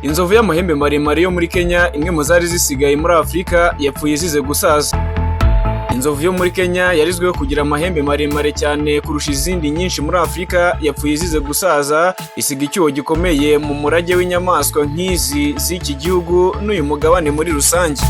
Inzovu y'amahembe maremare yo muri Kenya, imwe mu zari zisigaye muri Afurika, yapfuye izize gusaza. Inzovu yo muri Kenya yarizweho kugira amahembe maremare cyane kurusha izindi nyinshi muri Afurika, yapfuye izize gusaza, isiga icyuho gikomeye mu murage w'inyamaswa nk'izi z'iki gihugu n'uyu mugabane muri rusange.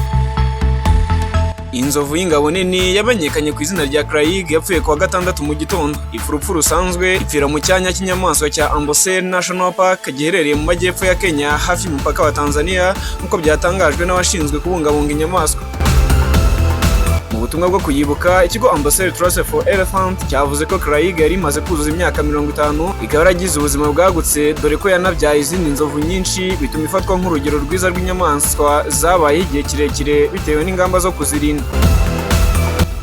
Inzovu y'ingabo nini yamenyekanye ku izina rya Craig yapfuye kuwa gatandatu mu gitondo. Urupfu rusanzwe ipfira mu cyanya cy'inyamaswa cya Amboseli National Park giherereye mu majyepfo ya Kenya hafi y'umupaka wa Tanzania, nk'uko byatangajwe n'abashinzwe kubungabunga inyamaswa. Mu butumwa bwo kuyibuka, ikigo Amboseli Trust for Elephant cyavuze ko Craig yari imaze kuzuza imyaka 50, ikaba yaragize ubuzima bwagutse dore ko yanabyaye izindi nzovu nyinshi, bituma ifatwa nk'urugero rwiza rw'inyamaswa zabaye igihe kirekire bitewe n'ingamba zo kuzirinda.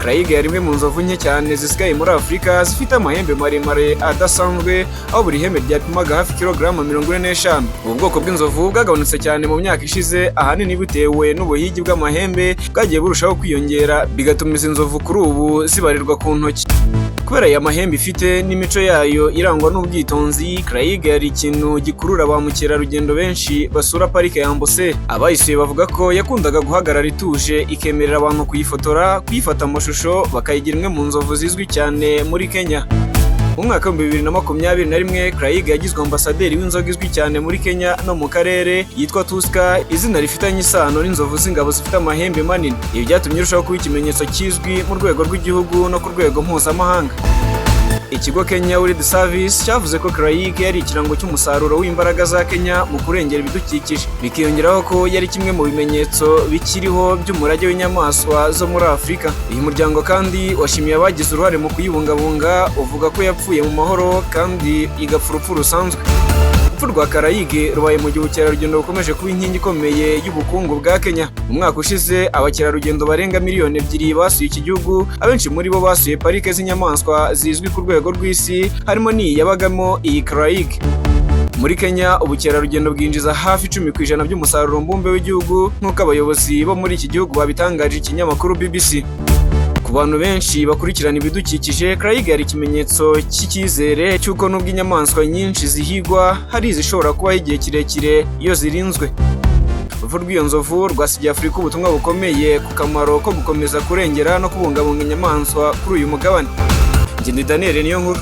Craig yari imwe mu nzovu nke cyane zisigaye muri Afurika zifite amahembe maremare adasanzwe, aho buri hembe ryapimaga hafi kilograma 45. Ubu bwoko bw'inzovu bwagabanutse cyane mu myaka ishize, ahanini bitewe n'ubuhigi bw'amahembe bwagiye burushaho kwiyongera, bigatuma izi nzovu kuri ubu zibarirwa ku ntoki. Kubera aya mahembe ifite n'imico yayo irangwa n'ubwitonzi, Craig yari ikintu gikurura ba mukerarugendo benshi basura parike ya Amboseli. Abayisuye bavuga ko yakundaga guhagarara ituje, ikemerera abantu kuyifotora, kuyifata amashusho, bakayigira imwe mu nzovu zizwi cyane muri Kenya. Mu mwaka wa 2021, Craig yagizwe ambasaderi w'inzoga izwi cyane muri Kenya no mu karere yitwa Tusker, izina rifitanye isano n'inzovu z'ingabo zifite amahembe manini. Ibi byatumye irushaho kuba ikimenyetso kizwi mu rwego rw'igihugu no ku rwego mpuzamahanga. Ikigo Kenya World Service cyavuze ko Craig yari ikirango cy'umusaruro w'imbaraga za Kenya mu kurengera ibidukikije, bikiyongeraho ko yari kimwe mu bimenyetso bikiriho by'umurage w'inyamaswa zo muri Afurika. Uyu muryango kandi washimiye abagize uruhare mu kuyibungabunga, uvuga ko yapfuye mu mahoro kandi igapfa urupfu rusanzwe. Urupfu rwa Craig rubaye mu gihe ubukerarugendo bukomeje kuba inkingi ikomeye y'ubukungu bwa Kenya. Mu mwaka ushize abakerarugendo barenga 2 miliyoni basuye iki gihugu, abenshi muri bo basuye parike z'inyamaswa zizwi ku rwego rw'isi, harimo n'iyi yabagamo iyi Craig. Muri Kenya ubukerarugendo bwinjiza hafi 10% by'umusaruro mbumbe w'igihugu, nk'uko abayobozi bo muri iki gihugu babitangaje ikinyamakuru BBC. Ku bantu benshi bakurikirana ibidukikije, Craig yari ikimenyetso cy'icyizere cy'uko nubwo inyamaswa nyinshi zihigwa, hari izishobora kubaho igihe kirekire iyo zirinzwe. Urupfu rw'iyo nzovu rwasigiye Afurika ubutumwa bukomeye ku kamaro ko gukomeza kurengera no kubungabunga inyamaswa kuri uyu mugabane. Njye ni Daniel Niyonkuru.